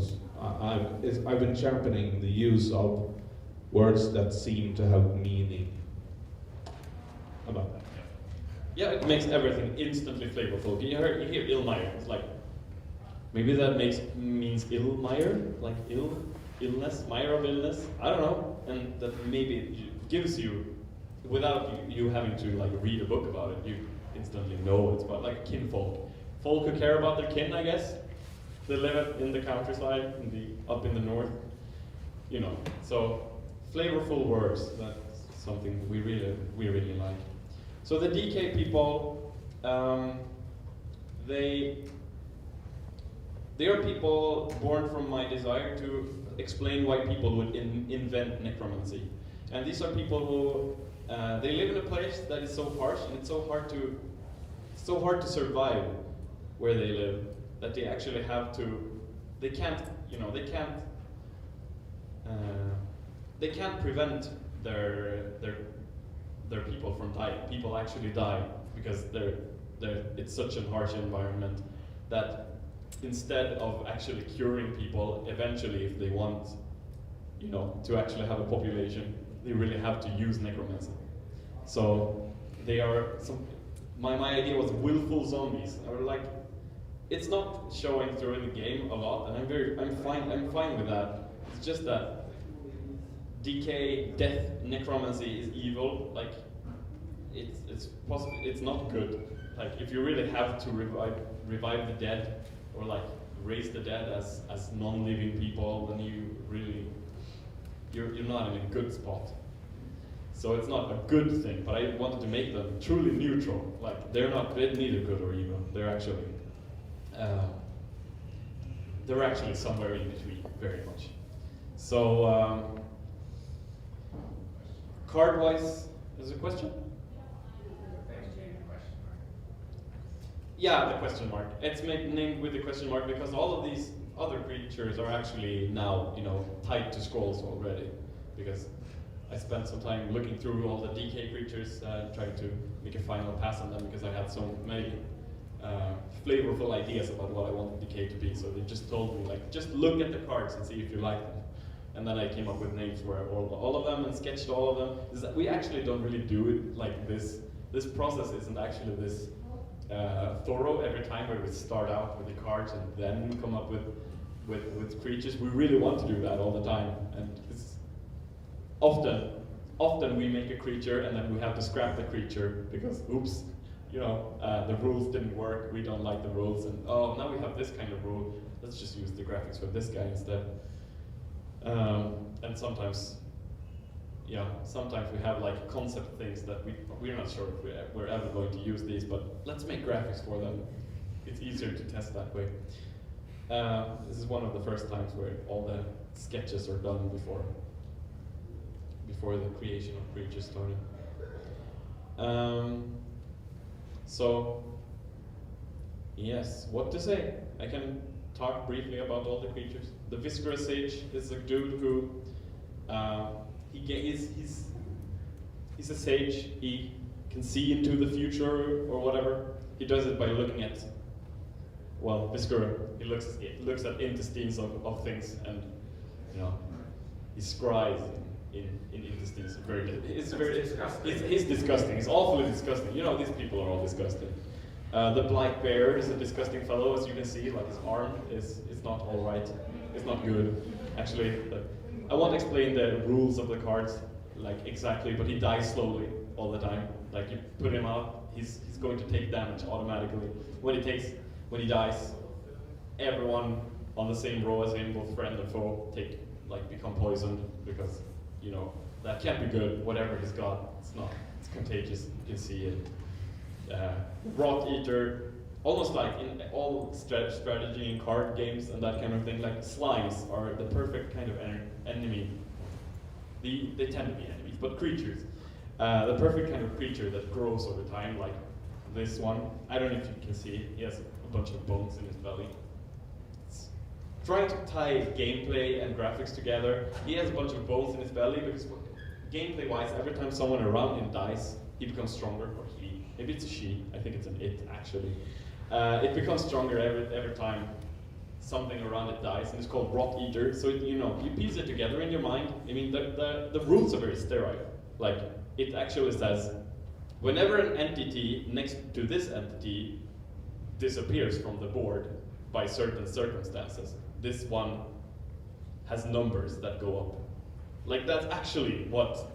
I've been championing the use of words that seem to have meaning. About that. Yeah, it makes everything instantly flavorful. You hear Illmeyer, it's like, maybe that means Illmeyer, like illness, Meyer of illness, I don't know. And that maybe it gives you, without you having to like read a book about it, you instantly know it's about like kinfolk. Folk who care about their kin, I guess. They live in the countryside, up in the north, you know. So flavorful words, that's something we really like. So the DK people, they are people born from my desire to explain why people would invent necromancy. And these are people who they live in a place that is so harsh and it's so hard to survive where they live that they actually have to. They can't prevent their people from dying. People actually die because it's such a harsh environment that instead of actually curing people, eventually if they want, to actually have a population, they really have to use necromancy. So they are my idea was willful zombies. I was like, it's not showing through in the game a lot, and I'm fine with that. It's just that decay, death, necromancy is evil. Like it's not good. Like if you really have to revive the dead or like raise the dead as non-living people, then you're not in a good spot. So it's not a good thing, but I wanted to make them truly neutral. Like they're neither good or evil. They're actually somewhere in between, very much. So card-wise, is there a question? Yeah, the question mark. It's named with the question mark because all of these other creatures are actually now, tied to scrolls already. Because I spent some time looking through all the DK creatures, trying to make a final pass on them because I had so many flavorful ideas about what I wanted DK to be. So they just told me, like, just look at the cards and see if you like them. And then I came up with names for all of them and sketched all of them. We actually don't really do it like this. This process isn't actually this thorough every time where we start out with the cards and then come up with creatures. We really want to do that all the time. And it's often we make a creature and then we have to scrap the creature because, oops, the rules didn't work, we don't like the rules, and oh, now we have this kind of rule, let's just use the graphics for this guy instead. And sometimes we have like concept things that we're not sure if we're ever going to use these, but let's make graphics for them. It's easier to test that way. This is one of the first times where all the sketches are done before the creation of creatures started. So, yes, what to say? I can talk briefly about all the creatures. The Viscerous Sage is a dude who, he's a sage. He can see into the future or whatever. He does it by looking at, Viscera. He looks at intestines of things, and he scries in intestines. He's disgusting. He's awfully disgusting. These people are all disgusting. The Black Bear is a disgusting fellow, as you can see. Like his arm is not all right. It's not good. Actually, I won't explain the rules of the cards like exactly, but he dies slowly all the time. Like you put him out, he's going to take damage automatically. When he dies, everyone on the same row as him, both friend and foe, become poisoned because that can't be good. Whatever he's got, it's contagious. You can see it. Rot Eater, almost like in all strategy and card games and that kind of thing. Like slimes are the perfect kind of enemy. They tend to be enemies, but creatures. The perfect kind of creature that grows over time, like this one. I don't know if you can see it. He has a bunch of bones in his belly. It's trying to tie gameplay and graphics together. He has a bunch of bones in his belly because gameplay-wise, every time someone around him dies, he becomes stronger, or he. Maybe it's a she. I think it's an it actually. It becomes stronger every time something around it dies, and it's called Rot Eater. So you piece it together in your mind. I mean, the rules are very sterile. Like it actually says, whenever an entity next to this entity disappears from the board by certain circumstances, this one has numbers that go up. Like that's actually what,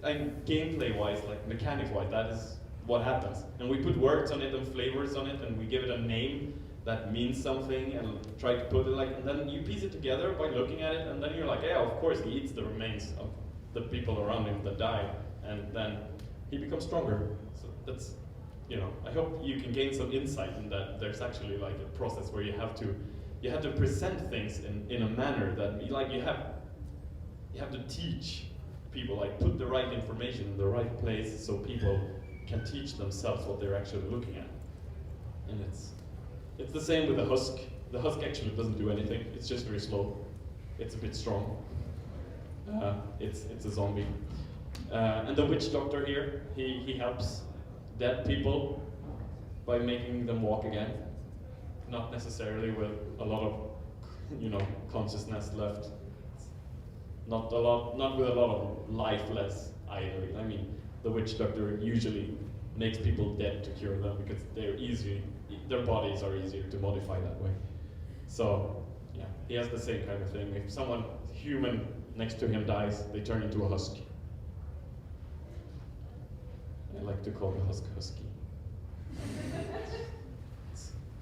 and gameplay-wise, like mechanics-wise, that is what happens. And we put words on it and flavors on it, and we give it a name that means something, and try to put it and then you piece it together by looking at it, and then you're like, yeah, of course, he eats the remains of the people around him that die, and then he becomes stronger. So that's, I hope you can gain some insight in that there's actually like a process where you have to present things in a manner that, like, you have to teach people, like put the right information in the right place so people can teach themselves what they're actually looking at. And it's the same with the husk. The husk actually doesn't do anything. It's just very slow. It's a bit strong. It's a zombie. And the witch doctor here, he helps dead people by making them walk again. Not necessarily with a lot of, consciousness left. Not with a lot of life less either. I mean, the witch doctor usually makes people dead to cure them because their bodies are easier to modify that way. So, yeah, he has the same kind of thing. If someone human next to him dies, they turn into a husk. I like to call the husk husky.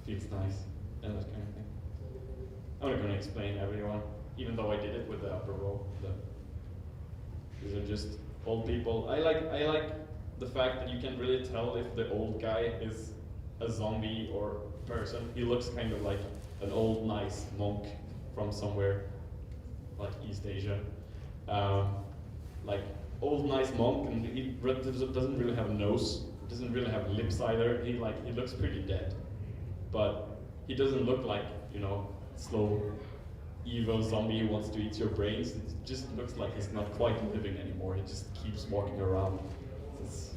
It feels nice and that kind of thing. I'm not going to explain everyone, even though I did it with the upper row. These are just old people. I like the fact that you can really tell if the old guy is a zombie or person. He looks kind of like an old nice monk from somewhere like East Asia. Like old nice monk, and he doesn't really have a nose, doesn't really have lips either. He looks pretty dead, but he doesn't look like slow, evil zombie who wants to eat your brains. It just looks like he's not quite living anymore. He just keeps walking around. It's,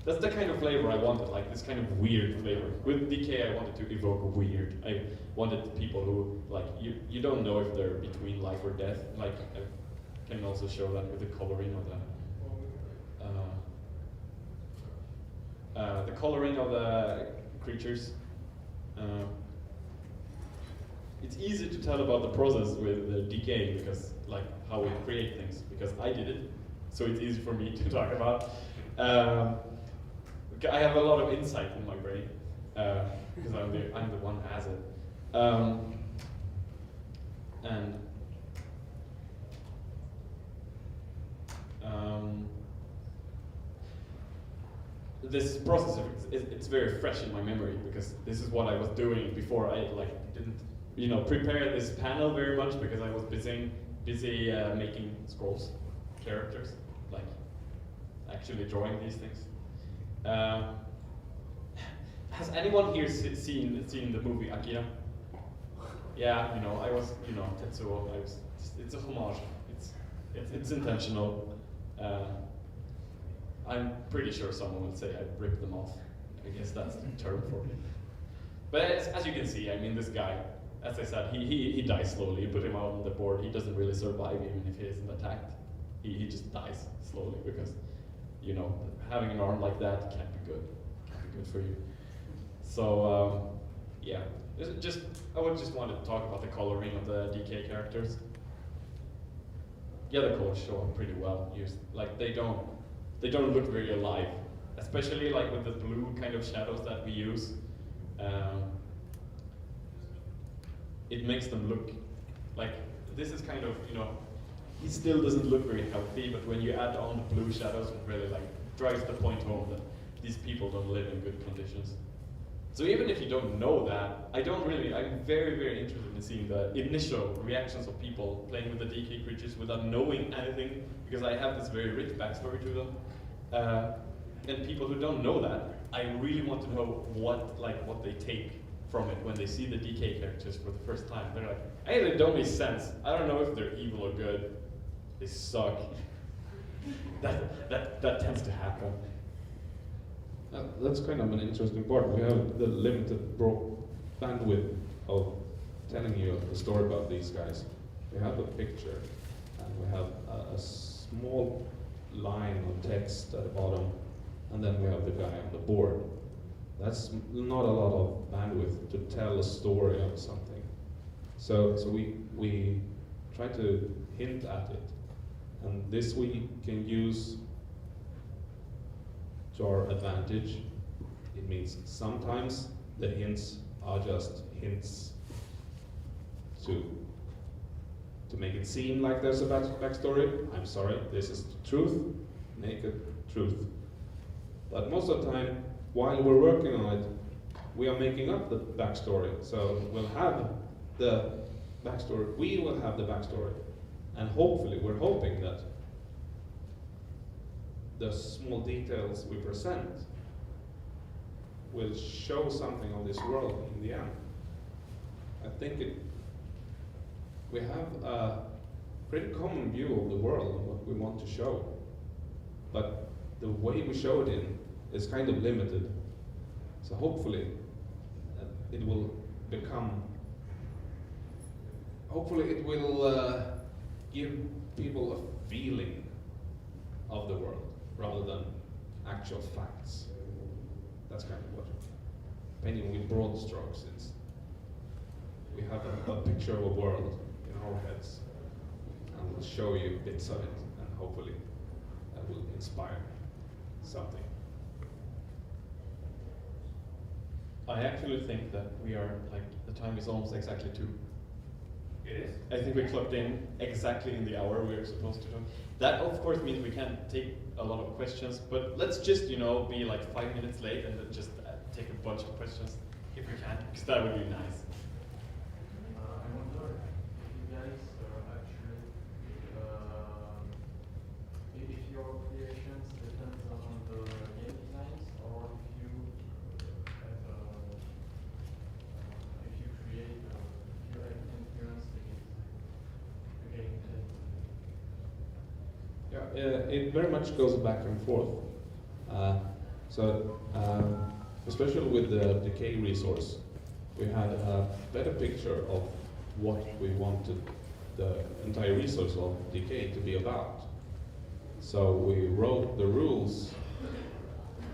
that's the kind of flavor I wanted, like this kind of weird flavor. With DK, I wanted to evoke weird. I wanted people who, like, you don't know if they're between life or death. Like, I can also show that with the coloring of the coloring of the creatures. It's easy to tell about the process with the DK because, like, how we create things, because I did it, so it's easy for me to talk about. I have a lot of insight in my brain because I'm the one who has it. This process, it's very fresh in my memory because this is what I was doing before I didn't prepare this panel very much because I was busy making scrolls, characters, like actually drawing these things. Has anyone here seen the movie Akira? Yeah, I was, Tetsuo. It's a homage. It's intentional. I'm pretty sure someone would say I ripped them off. I guess that's the term for it. But as you can see, I mean, this guy, as I said, he dies slowly. You put him out on the board, he doesn't really survive even if he isn't attacked. He just dies slowly because, having an arm like that can't be good. Can't be good for you. So, yeah. I would just want to talk about the coloring of the DK characters. Yeah, the colors show up pretty well. Like, they don't look very alive, especially like with the blue kind of shadows that we use. It makes them look like, this is kind of, he still doesn't look very healthy, but when you add on the blue shadows, it really like drives the point home that these people don't live in good conditions. So even if you don't know that, I'm very, very interested in seeing the initial reactions of people playing with the DK creatures without knowing anything, because I have this very rich backstory to them. And people who don't know that, I really want to know what they take from it when they see the DK characters for the first time. They're like, hey, they don't make sense. I don't know if they're evil or good. they suck. That tends to happen. That's kind of an interesting part. We have the limited bandwidth of telling you a story about these guys. We have a picture, and we have a small line of text at the bottom, and then we have the guy on the board. That's not a lot of bandwidth to tell a story of something. So we try to hint at it, and this we can use to our advantage. It means sometimes the hints are just hints to make it seem like there's a backstory. I'm sorry, this is the truth, naked truth. But most of the time, while we're working on it, we are making up the backstory. So we'll have the backstory, we will have the backstory. And hopefully, we're hoping that the small details we present will show something of this world in the end. I think we have a pretty common view of the world and what we want to show, but the way we show it in is kind of limited. So hopefully it will become, give people a feeling of the world rather than actual facts. That's kind of what, painting with broad strokes, we have a picture of a world in our heads, and we'll show you bits of it, and hopefully that will inspire something. I actually think that we are, like, the time is almost exactly 2. It is. I think we clocked in exactly in the hour we were supposed to do. That of course means we can't take a lot of questions, but let's just, be like 5 minutes late and then just take a bunch of questions if we can, because that would be nice. I wonder if you guys actually, if your creations depends on the game designs, or if you create, if you influence the gameplay. Yeah, it very much goes back and forth. Especially with the decay resource, we had a better picture of what we wanted the entire resource of decay to be about. So we wrote the rules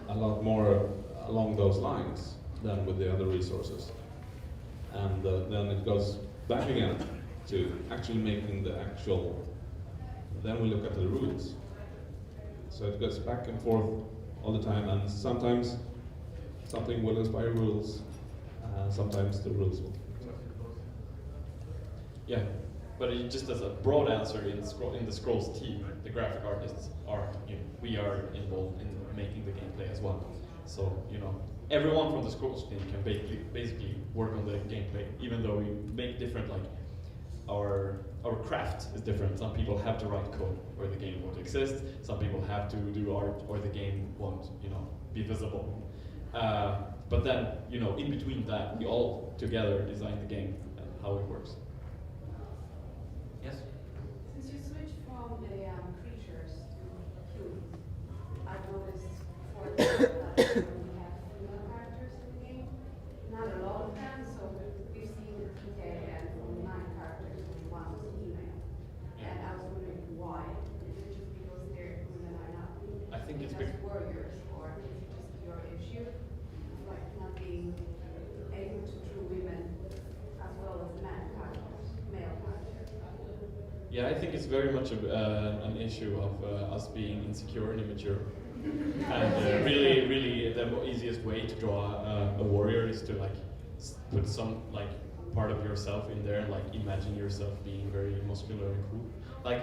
a lot more along those lines than with the other resources. And then it goes back again to actually making the actual, then we look at the rules. So it goes back and forth all the time, and sometimes something will inspire rules, sometimes the rules will. Yeah, but just as a broad answer, in the Scrolls team, the graphic artists are, we are involved in making the gameplay as well. So, everyone from the Scrolls team can basically work on the gameplay, even though we make different, like, our craft is different. Some people have to write code or the game won't exist. Some people have to do art or the game won't, be visible. But then, in between that, we all together design the game and how it works. Yes? Since you switched from the creatures to humans, I've noticed for the that we have female characters in the game. Not a lot of them, so we've seen the PK and from 9 characters, only 1 was female. And I was wondering why. Is it just because women are not I think it's just warriors, or is it just your issue? Like not being able to draw women as well as male characters. Yeah, I think it's very much an issue of us being insecure and immature. And really, the easiest way to draw a warrior is to put some part of yourself in there, and imagine yourself being very muscular and cool. I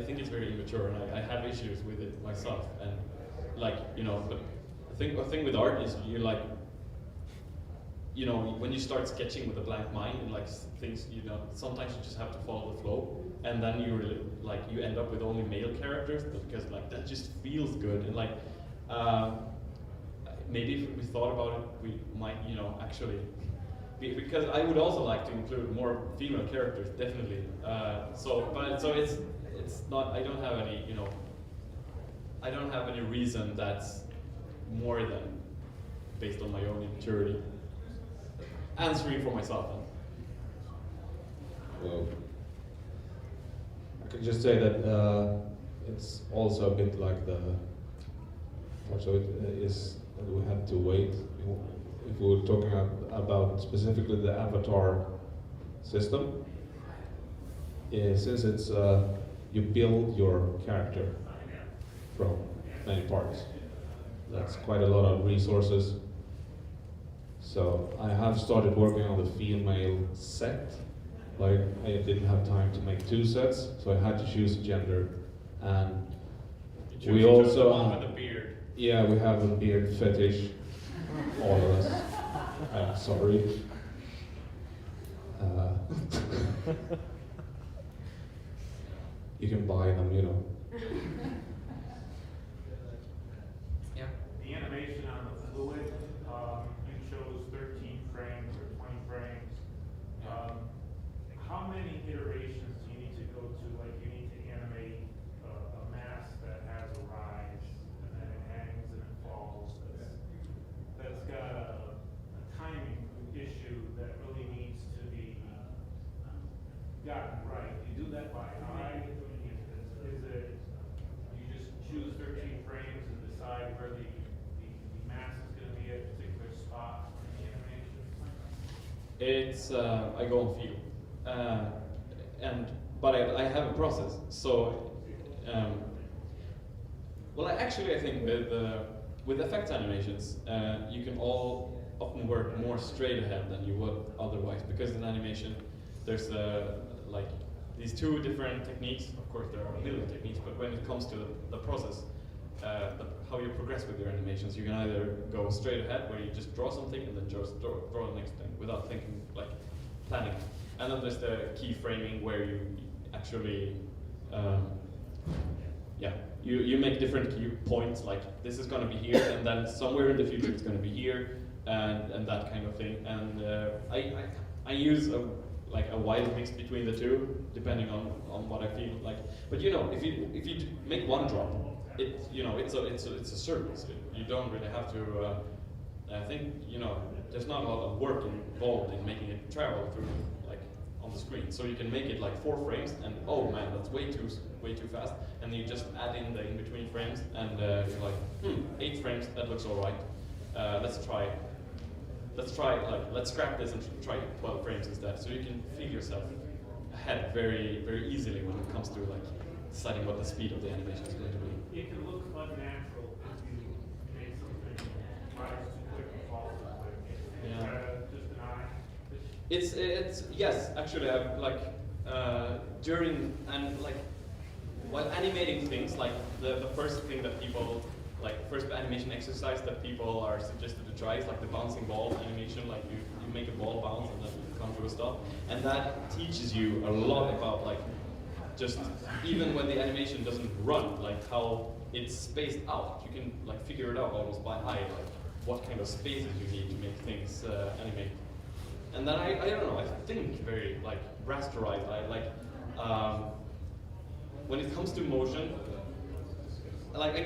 think it's very immature, and I have issues with it myself. And but the thing with art is when you start sketching with a blank mind and things, sometimes you just have to follow the flow, and then you really you end up with only male characters because that just feels good. And maybe if we thought about it, we might actually, because I would also like to include more female characters, definitely. So it's not. I don't have any, you know. I don't have any reason that's more than based on my own immaturity. Answering for myself. Well, I can just say that it's also a bit like the. So it is that we had to wait. If we were talking about specifically the avatar system, since it's you build your character from many parts. That's quite a lot of resources. So I have started working on the female set. Like I didn't have time to make 2 sets, so I had to choose a gender. And we also one with a beard. Yeah, we have a beard fetish, all of us. I'm sorry. You can buy them, you know. Yeah. The animation on the fluid, you chose 13 frames or 20 frames. How many iterations do you need to go to? Like you need to animate a mass that has a rise, and then it hangs and it falls. That's got a timing issue that really needs to be gotten right. You do that by eye. Is it you just choose 13 frames and decide where the mass is going to be at a particular spot in the animation? It's I go on feel, but I have a process. So, well, I think with effects animations, you can often work more straight ahead than you would otherwise, because in animation there's like these 2 different techniques. Of course, there are a million techniques, but when it comes to the process, how you progress with your animations, you can either go straight ahead, where you just draw something and then just draw the next thing without thinking, like planning. And then there's the key framing, where you actually, you make different key points, like this is going to be here, and then somewhere in the future it's going to be here, and that kind of thing. And I use a wild mix between the 2, depending on what I feel like. But you know, if you make one drop, it's a service. You don't really have to. I think there's not a lot of work involved in making it travel through on the screen. So you can make it like 4 frames, and oh man, that's way too fast. And then you just add in the in-between frames, and you're like, 8 frames. That looks all right. Let's scrap this and try 12 frames instead. So you can feel yourself ahead very, very easily when it comes to deciding what the speed of the animation is going to be. It can look unnatural if you make something rise too quick and fall too quick. Yeah. Just an eye. It's yes, actually, I've during and while animating things, the first thing that people first animation exercise that people are suggested to try is the bouncing ball animation. Like you make a ball bounce and then you come to a stop, and that teaches you a lot about just even when the animation doesn't run, how it's spaced out. You can figure it out almost by eye, what kind of spaces you need to make things animate. And then I don't know, I think very rasterized. When it comes to motion, I can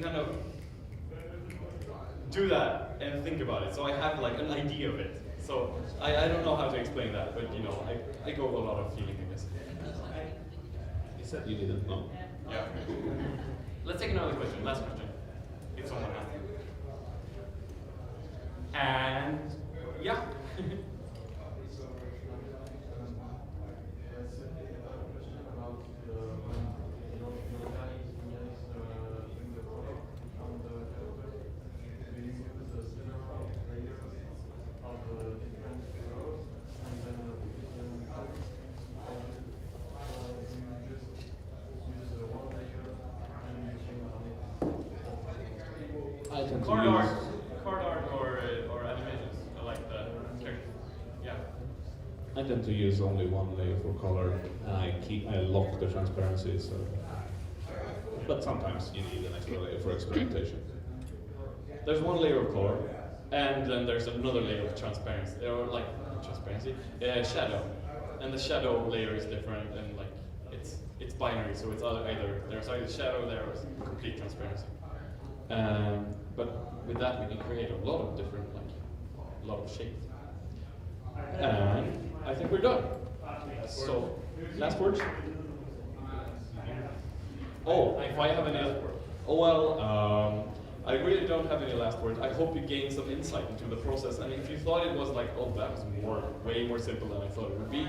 kind of do that and think about it. So I have an idea of it. So I don't know how to explain that, but I go with a lot of feeling, I guess. You said you didn't know. Yeah. Let's take another question. Last question. If someone has. And yeah. Card art or animations. I like the characters. Yeah. I tend to use only one layer for color, and I lock the transparency. So, but sometimes you need an extra layer for experimentation. There's one layer of color, and then there's another layer of transparency, or transparency, shadow. And the shadow layer is different, and like it's binary, so it's there's either shadow there or complete transparency. But with that, we can create a lot of different, a lot of shapes. And I think we're done. So, last words? Oh, if I have any last words. Oh well, I really don't have any last words. I hope you gained some insight into the process. And if you thought it was like, oh, that was way more simple than I thought it would be,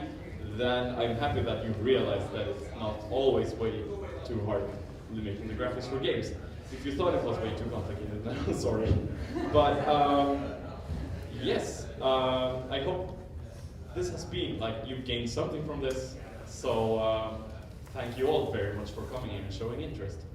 then I'm happy that you've realized that it's not always way too hard making the graphics for games. If you thought it was way too complicated, then I'm sorry. But yes, I hope this has been, you've gained something from this. So thank you all very much for coming in and showing interest.